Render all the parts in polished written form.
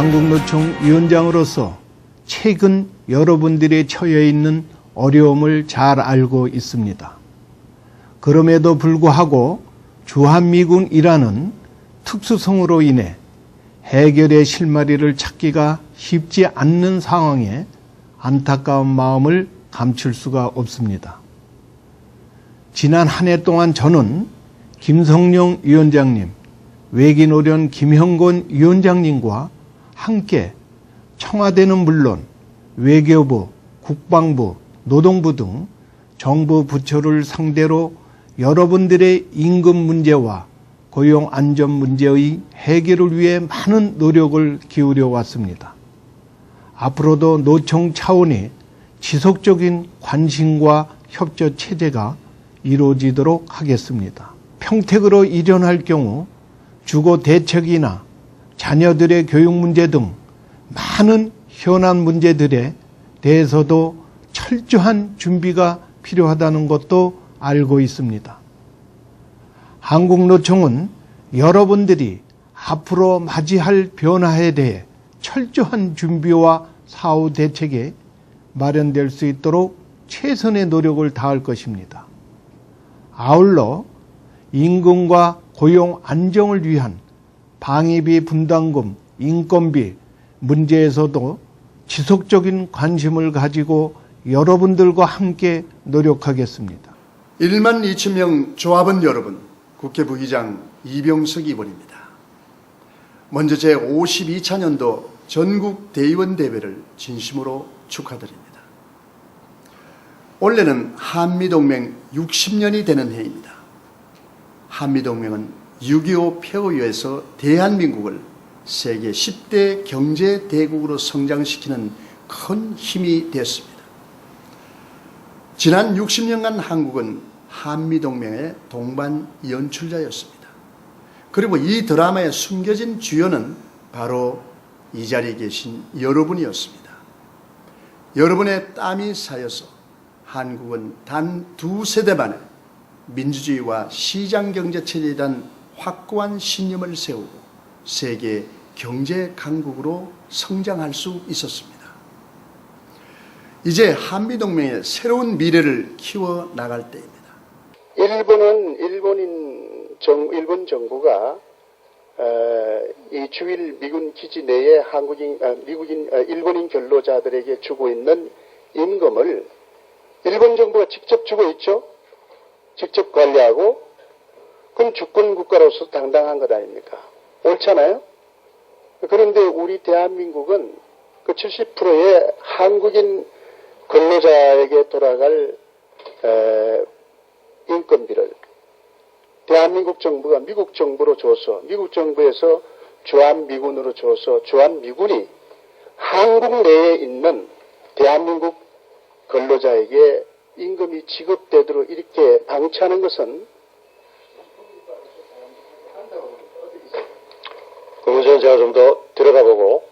한국노총 위원장으로서 최근 여러분들이 처해 있는 어려움을 잘 알고 있습니다. 그럼에도 불구하고 주한미군이라는 특수성으로 인해 해결의 실마리를 찾기가 쉽지 않는 상황에 안타까운 마음을 감출 수가 없습니다. 지난 한 해 동안 저는 김성령 위원장님, 외기노련 김형곤 위원장님과 함께 청와대는 물론 외교부, 국방부, 노동부 등 정부 부처를 상대로 여러분들의 임금 문제와 고용 안전 문제의 해결을 위해 많은 노력을 기울여 왔습니다. 앞으로도 노총 차원의 지속적인 관심과 협조 체제가 이루어지도록 하겠습니다. 평택으로 이전할 경우 주거 대책이나 자녀들의 교육 문제 등 많은 현안 문제들에 대해서도 철저한 준비가 필요하다는 것도 알고 있습니다. 한국노총은 여러분들이 앞으로 맞이할 변화에 대해 철저한 준비와 사후 대책에 마련될 수 있도록 최선의 노력을 다할 것입니다. 아울러 임금과 고용 안정을 위한 방위비 분담금, 인건비 문제에서도 지속적인 관심을 가지고 여러분들과 함께 노력하겠습니다. 1만 2천 명 조합원 여러분, 국회 부의장 이병석 의원입니다. 먼저 제 52차년도 전국 대의원 대회를 진심으로 축하드립니다. 올해는 한미동맹 60년이 되는 해입니다. 한미동맹은 6.25 폐허에서 대한민국을 세계 10대 경제 대국으로 성장시키는 큰 힘이 됐습니다. 지난 60년간 한국은 한미동맹의 동반 연출자였습니다. 그리고 이 드라마에 숨겨진 주연은 바로 이 자리에 계신 여러분이었습니다. 여러분의 땀이 쌓여서 한국은 단 2세대 만에 민주주의와 시장경제체제에 대한 확고한 신념을 세우고 세계 경제 강국으로 성장할 수 있었습니다. 이제 한미동맹의 새로운 미래를 키워나갈 때입니다. 일본 정부가 이 주일 미군 기지 내에 일본인 근로자들에게 주고 있는 임금을 일본 정부가 직접 주고 있죠. 직접 관리하고, 그럼 주권 국가로서 당당한 것 아닙니까? 옳잖아요? 그런데 우리 대한민국은 그 70%의 한국인 근로자에게 돌아갈 인건비를 대한민국 정부가 미국 정부로 줘서, 미국 정부에서 주한미군으로 줘서 주한미군이 한국 내에 있는 대한민국 근로자에게 임금이 지급되도록 이렇게 방치하는 것은, 그 문제는 제가 좀 더 들어가 보고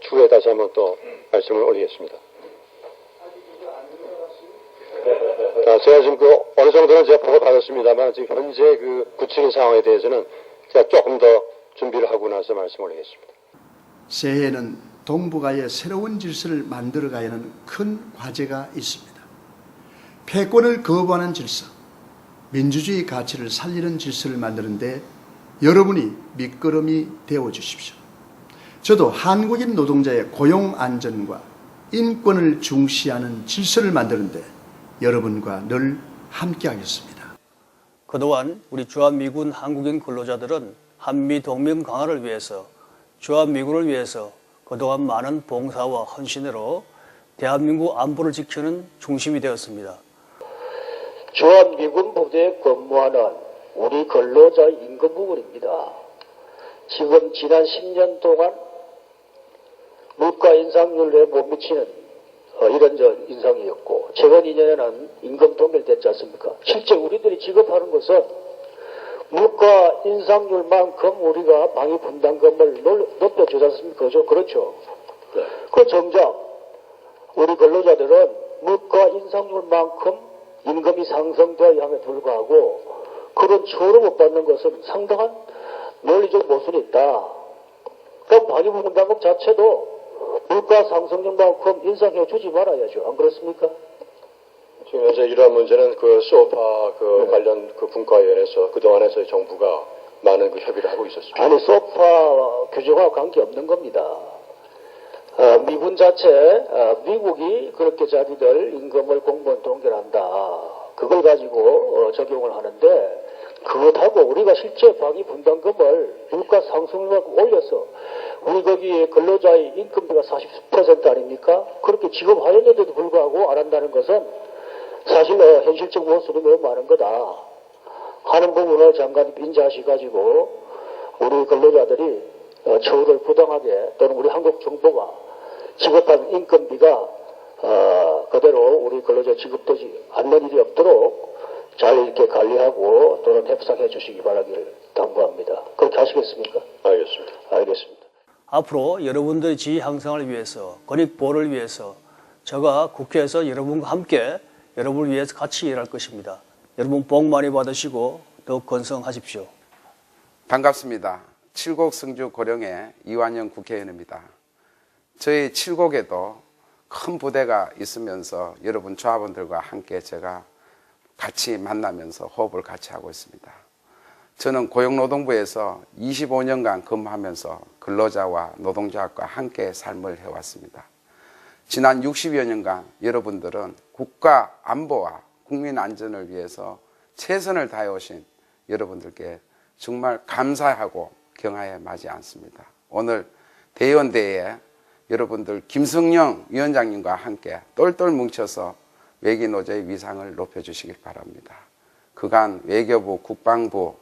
추후에 다시 한번 또 말씀을 올리겠습니다. 제가 지금 어느 정도는 제가 보고 받았습니다만 지금 현재 그 구체적인 상황에 대해서는 제가 조금 더 준비를 하고 나서 말씀을 올리겠습니다. 새해에는 동북아의 새로운 질서를 만들어가야 하는 큰 과제가 있습니다. 패권을 거부하는 질서, 민주주의 가치를 살리는 질서를 만드는데 여러분이 밑거름이 되어주십시오. 저도 한국인 노동자의 고용 안전과 인권을 중시하는 질서를 만드는데 여러분과 늘 함께하겠습니다. 그동안 우리 주한미군 한국인 근로자들은 한미동맹 강화를 위해서, 주한미군을 위해서 그동안 많은 봉사와 헌신으로 대한민국 안보를 지키는 중심이 되었습니다. 주한미군 부대에 근무하는 우리 근로자 임금 부분입니다. 지금 지난 10년 동안 물가 인상률에 못 미치는 이런 인상이었고, 최근 2년에는 임금 동결됐지 않습니까? 실제 우리들이 지급하는 것은 물가 인상률만큼 우리가 방위 분담금을 높여주지 않습니까? 그렇죠? 그 정작 우리 근로자들은 물가 인상률만큼 임금이 상승되어야 함에 불구하고 그런 처우를 못 받는 것은 상당한 논리적 모순이 있다. 그럼 방위분담금 자체도 물가 상승률만큼 인상해 주지 말아야죠. 안 그렇습니까? 지금 현재 이러한 문제는 그 소파 네. 관련 그 분과위원회에서 그동안에 저희 정부가 많은 그 협의를 하고 있었습니다. 아니 소파 규정하고 관계없는 겁니다. 미군 자체 미국이 그렇게 자기들 임금을 공무원 동결한다. 그걸 가지고 적용을 하는데 그것하고 우리가 실제 방위 분담금을 물가 상승률만큼 올려서 우리 거기 근로자의 임금비가 40% 아닙니까? 그렇게 지급하였는데도 불구하고 안 한다는 것은 사실 현실적 모습이 너무 많은 거다 하는 부분을 장관이 인지하셔가지고 우리 근로자들이 처우를 부당하게 또는 우리 한국 정부가 지급한 임금비가 그대로 우리 근로자 지급되지 않는 일이 없도록 잘 이렇게 관리하고 또는 협상해 주시기 바라기를 당부합니다. 그렇게 하시겠습니까? 알겠습니다. 알겠습니다. 앞으로 여러분들의 지위 향상을 위해서, 권익 보호를 위해서 제가 국회에서 여러분과 함께 여러분을 위해서 같이 일할 것입니다. 여러분 복 많이 받으시고 더욱 건성하십시오. 반갑습니다. 칠곡 성주 고령의 이완영 국회의원입니다. 저희 칠곡에도 큰 부대가 있으면서 여러분 조합원들과 함께 제가 같이 만나면서 호흡을 같이 하고 있습니다. 저는 고용노동부에서 25년간 근무하면서 근로자와 노동조합과 함께 삶을 해왔습니다. 지난 60여 년간 여러분들은 국가 안보와 국민 안전을 위해서 최선을 다해 오신 여러분들께 정말 감사하고 경하에 마지 않습니다. 오늘 대의원대회에 여러분들 김성령 위원장님과 함께 똘똘 뭉쳐서 외기노조의 위상을 높여주시기 바랍니다. 그간 외교부, 국방부,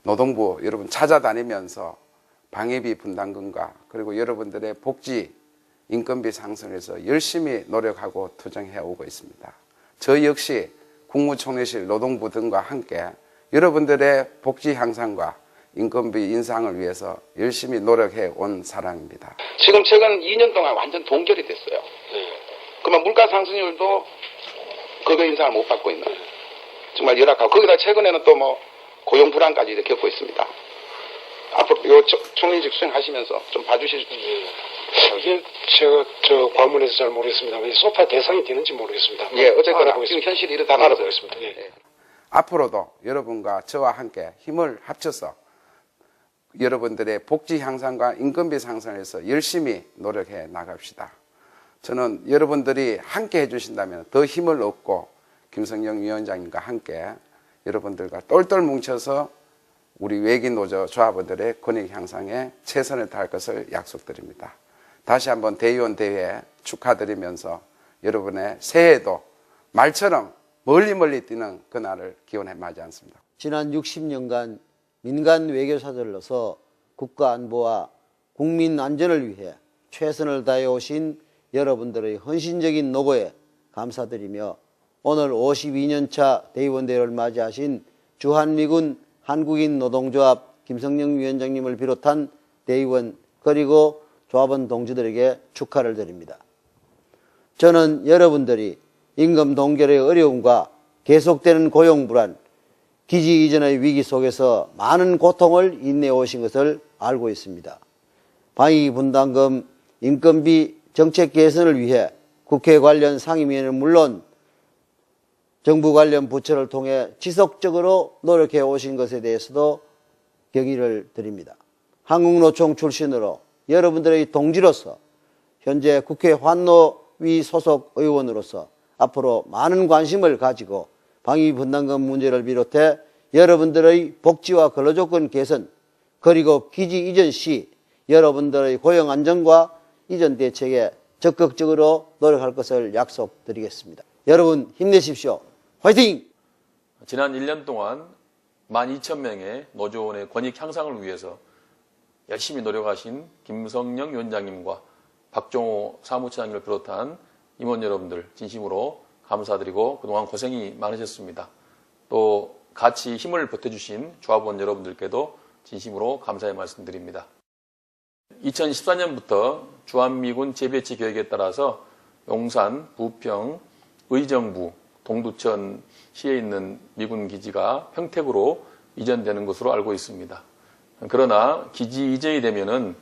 노동부 여러분 찾아다니면서 방위비 분담금과 그리고 여러분들의 복지, 인건비 상승에서 열심히 노력하고 투쟁해 오고 있습니다. 저 역시 국무총리실 노동부 등과 함께 여러분들의 복지 향상과 인건비 인상을 위해서 열심히 노력해 온 사람입니다. 지금 최근 2년 동안 완전 동결이 됐어요. 그러면 물가 상승률도 급여 인상을 못 받고 있는 정말 열악하고 거기다 최근에는 또 뭐 고용 불안까지 이렇게 겪고 있습니다. 앞으로 요 총리직 수행하시면서 좀 봐주실 수 있습니다. 이게 제가 과문에서 잘 모르겠습니다만 소파 대상이 되는지 모르겠습니다. 예, 어쨌거나 지금 현실이 이렇다는 것을 알아보겠습니다. 예. 앞으로도 여러분과 저와 함께 힘을 합쳐서 여러분들의 복지 향상과 인건비 상승에서 열심히 노력해 나갑시다. 저는 여러분들이 함께 해주신다면 더 힘을 얻고 김성령 위원장님과 함께 여러분들과 똘똘 뭉쳐서 우리 외기노조 조합원들의 권익 향상에 최선을 다할 것을 약속드립니다. 다시 한번 대의원 대회 축하드리면서 여러분의 새해도 말처럼 멀리 뛰는 그날을 기원해 맞이 않습니다. 지난 60년간 민간 외교사들로서 국가 안보와 국민 안전을 위해 최선을 다해 오신 여러분들의 헌신적인 노고에 감사드리며 오늘 52년차 대의원대회를 맞이하신 주한미군 한국인 노동조합 김성령 위원장님을 비롯한 대의원 그리고 조합원 동지들에게 축하를 드립니다. 저는 여러분들이 임금 동결의 어려움과 계속되는 고용 불안, 기지 이전의 위기 속에서 많은 고통을 인내해 오신 것을 알고 있습니다. 방위 분담금, 인건비 정책 개선을 위해 국회 관련 상임위는 물론 정부 관련 부처를 통해 지속적으로 노력해 오신 것에 대해서도 경의를 드립니다. 한국노총 출신으로 여러분들의 동지로서 현재 국회 환노위 소속 의원으로서 앞으로 많은 관심을 가지고 방위 분담금 문제를 비롯해 여러분들의 복지와 근로조건 개선 그리고 기지 이전 시 여러분들의 고용 안정과 이전 대책에 적극적으로 노력할 것을 약속드리겠습니다. 여러분 힘내십시오. 화이팅! 지난 1년 동안 12,000명의 노조원의 권익 향상을 위해서 열심히 노력하신 김성령 위원장님과 박종호 사무처장님을 비롯한 임원 여러분들 진심으로 감사드리고 그동안 고생이 많으셨습니다. 또 같이 힘을 보태주신 조합원 여러분들께도 진심으로 감사의 말씀드립니다. 2014년부터 주한미군 재배치 계획에 따라서 용산, 부평, 의정부, 동두천시에 있는 미군 기지가 평택으로 이전되는 것으로 알고 있습니다. 그러나 기지 이전이 되면은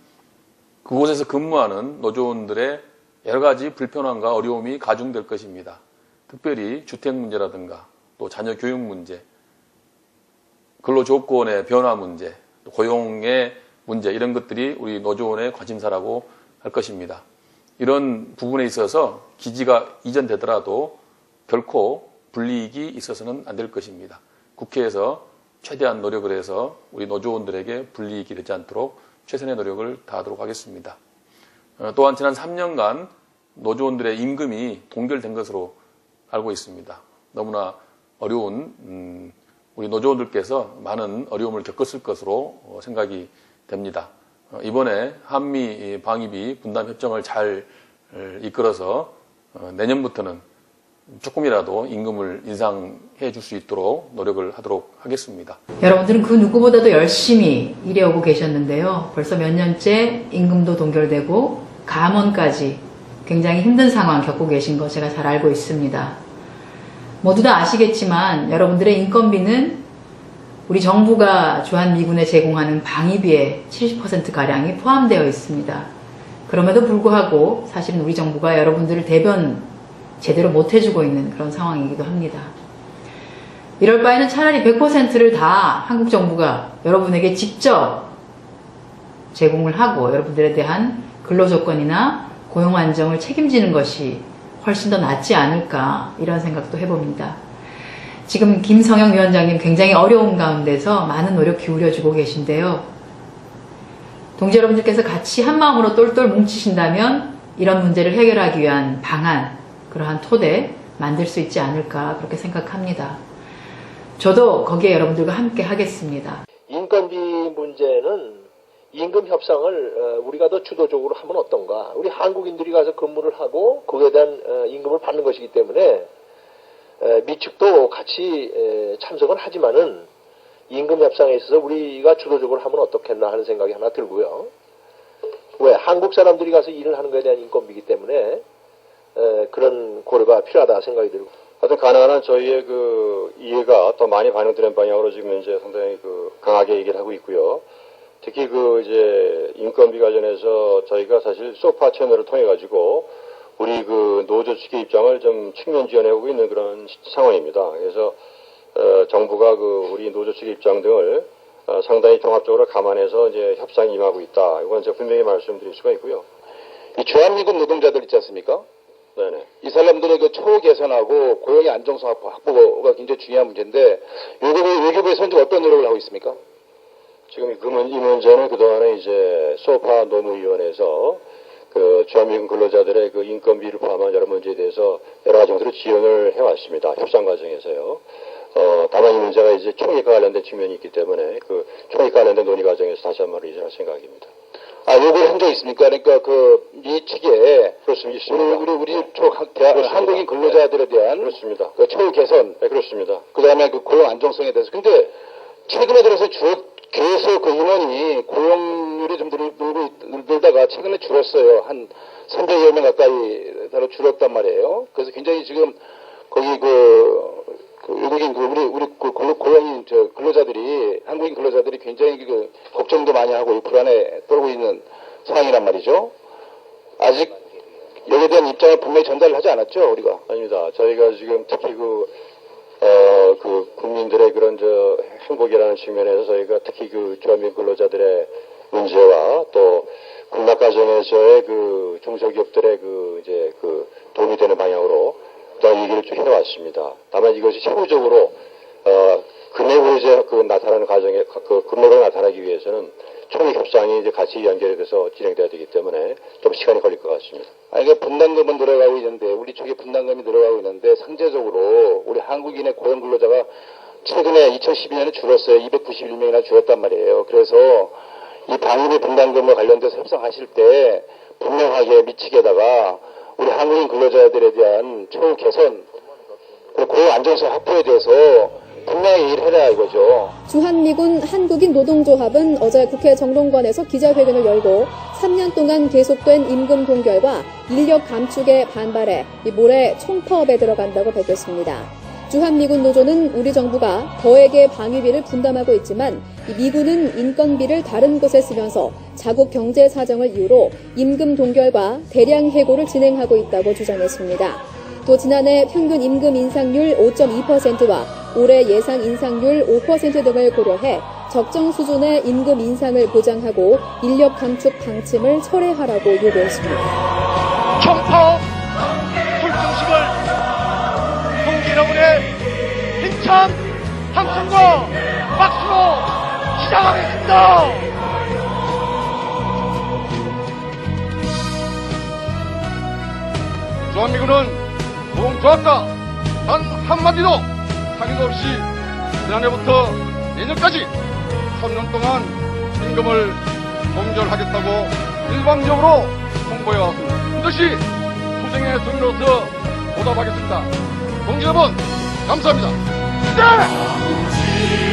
그곳에서 근무하는 노조원들의 여러 가지 불편함과 어려움이 가중될 것입니다. 특별히 주택 문제라든가 또 자녀 교육 문제, 근로조건의 변화 문제, 고용의 문제 이런 것들이 우리 노조원의 관심사라고 할 것입니다. 이런 부분에 있어서 기지가 이전되더라도 결코 불이익이 있어서는 안 될 것입니다. 국회에서 최대한 노력을 해서 우리 노조원들에게 불이익이 되지 않도록 최선의 노력을 다하도록 하겠습니다. 또한 지난 3년간 노조원들의 임금이 동결된 것으로 알고 있습니다. 너무나 어려운 우리 노조원들께서 많은 어려움을 겪었을 것으로 생각이 됩니다. 이번에 한미 방위비 분담 협정을 잘 이끌어서 내년부터는 조금이라도 임금을 인상해 줄 수 있도록 노력을 하도록 하겠습니다. 여러분들은 그 누구보다도 열심히 일해오고 계셨는데요. 벌써 몇 년째 임금도 동결되고 감원까지 굉장히 힘든 상황 겪고 계신 거 제가 잘 알고 있습니다. 모두 다 아시겠지만 여러분들의 인건비는 우리 정부가 주한미군에 제공하는 방위비의 70%가량이 포함되어 있습니다. 그럼에도 불구하고 사실은 우리 정부가 여러분들을 대변 제대로 못 해주고 있는 그런 상황이기도 합니다. 이럴 바에는 차라리 100%를 다 한국 정부가 여러분에게 직접 제공을 하고 여러분들에 대한 근로조건이나 고용안정을 책임지는 것이 훨씬 더 낫지 않을까 이런 생각도 해봅니다. 지금 김성영 위원장님 굉장히 어려운 가운데서 많은 노력 기울여주고 계신데요. 동지 여러분들께서 같이 한마음으로 똘똘 뭉치신다면 이런 문제를 해결하기 위한 방안, 그러한 토대 만들 수 있지 않을까 그렇게 생각합니다. 저도 거기에 여러분들과 함께 하겠습니다. 인건비 문제는 임금 협상을 우리가 더 주도적으로 하면 어떤가. 우리 한국인들이 가서 근무를 하고 거기에 대한 임금을 받는 것이기 때문에 미측도 같이 참석은 하지만은 임금 협상에 있어서 우리가 주도적으로 하면 어떻겠나 하는 생각이 하나 들고요. 왜? 한국 사람들이 가서 일을 하는 것에 대한 인건비이기 때문에 그런 고려가 필요하다 생각이 들고. 하여튼 가능한 한 저희의 그 이해가 더 많이 반영되는 방향으로 지금 이제 상당히 강하게 얘기를 하고 있고요. 특히 이제 인건비 관련해서 저희가 사실 소파 채널을 통해 가지고 우리 노조 측의 입장을 좀 측면 지원하고 있는 그런 상황입니다. 그래서 정부가 우리 노조 측의 입장 등을 상당히 종합적으로 감안해서 이제 협상에 임하고 있다. 이건 제가 분명히 말씀드릴 수가 있고요. 이 주한미군 노동자들 있지 않습니까? 네네. 이 사람들의 처우 개선하고 고용의 안정성 확보가 굉장히 중요한 문제인데 외교부에서는 어떤 노력을 하고 있습니까? 지금 이 문제는 그동안에 이제 소파 노무위원회에서 주한미군 근로자들의 인건비를 포함한 여러 문제에 대해서 여러 가지 정도로 지원을 해왔습니다. 협상 과정에서요. 다만 이 문제가 이제 총익과 관련된 측면이 있기 때문에 총익과 관련된 논의 과정에서 다시 한번 의논할 생각입니다. 요구를 한 적 있습니까? 그러니까 미 측에 그렇습니다. 우리 한국인 근로자들에 대한 그렇습니다. 처우 개선, 네, 그렇습니다. 그다음에 고용 안정성에 대해서. 근데 최근에 들어서 계속 인원이 고용률이 좀 늘다가 최근에 줄었어요. 한 300여 명 가까이 다로 줄었단 말이에요. 그래서 굉장히 지금 거기 외국인 우리 고용인 근로자들이 한국인 근로자들이 굉장히 걱정도 많이 하고 불안에 떨고 있는 상황이란 말이죠. 아직 여기에 대한 입장을 분명히 전달을 하지 않았죠, 우리가? 아닙니다. 저희가 지금 특히 국민들의 그런 행복이라는 측면에서 저희가 특히 주한미군 근로자들의 문제와 또 군납 과정에서의 중소기업들의 도움이 되는 방향으로 또 얘기를 쭉 해왔습니다. 다만 이것이 세부적으로 금액으로 이제 나타나는 과정에 금액으로 나타나기 위해서는 총익 협상이 이제 같이 연결이 돼서 진행돼야 되기 때문에 좀 시간이 걸릴 것 같습니다. 분담금은 늘어가고 있는데 우리 쪽에 분담금이 늘어가고 있는데 상대적으로 우리 한국인의 고용 근로자가 최근에 2012년에 줄었어요. 291명이나 줄었단 말이에요. 그래서 이 방위비 분담금과 관련돼서 협상하실 때 분명하게 미치게다가 우리 한국인 근로자들에 대한 처우 개선, 그리고 고용 안정성 확보에 대해서 분명히 일해라 이거죠. 주한미군 한국인 노동조합은 어제 국회 정론관에서 기자회견을 열고 3년 동안 계속된 임금 동결과 인력 감축에 반발해 모레 총파업에 들어간다고 밝혔습니다. 주한미군 노조는 우리 정부가 거액의 방위비를 분담하고 있지만 미군은 인건비를 다른 곳에 쓰면서 자국 경제 사정을 이유로 임금 동결과 대량 해고를 진행하고 있다고 주장했습니다. 또 지난해 평균 임금 인상률 5.2%와 올해 예상 인상률 5% 등을 고려해 적정 수준의 임금 인상을 보장하고 인력 감축 방침을 철회하라고 요구했습니다. 총파업 출정식을 동기여러분의 힘찬 함성과 박수로 시작하겠습니다. 주한미군은 동조합과 단 한마디도 상의도 없이 지난해부터 내년까지 3년 동안 임금을 동결하겠다고 일방적으로 홍보해왔습니다. 반드시 투쟁의 승리로서 보답하겠습니다. 동지 여러분 감사합니다. 네!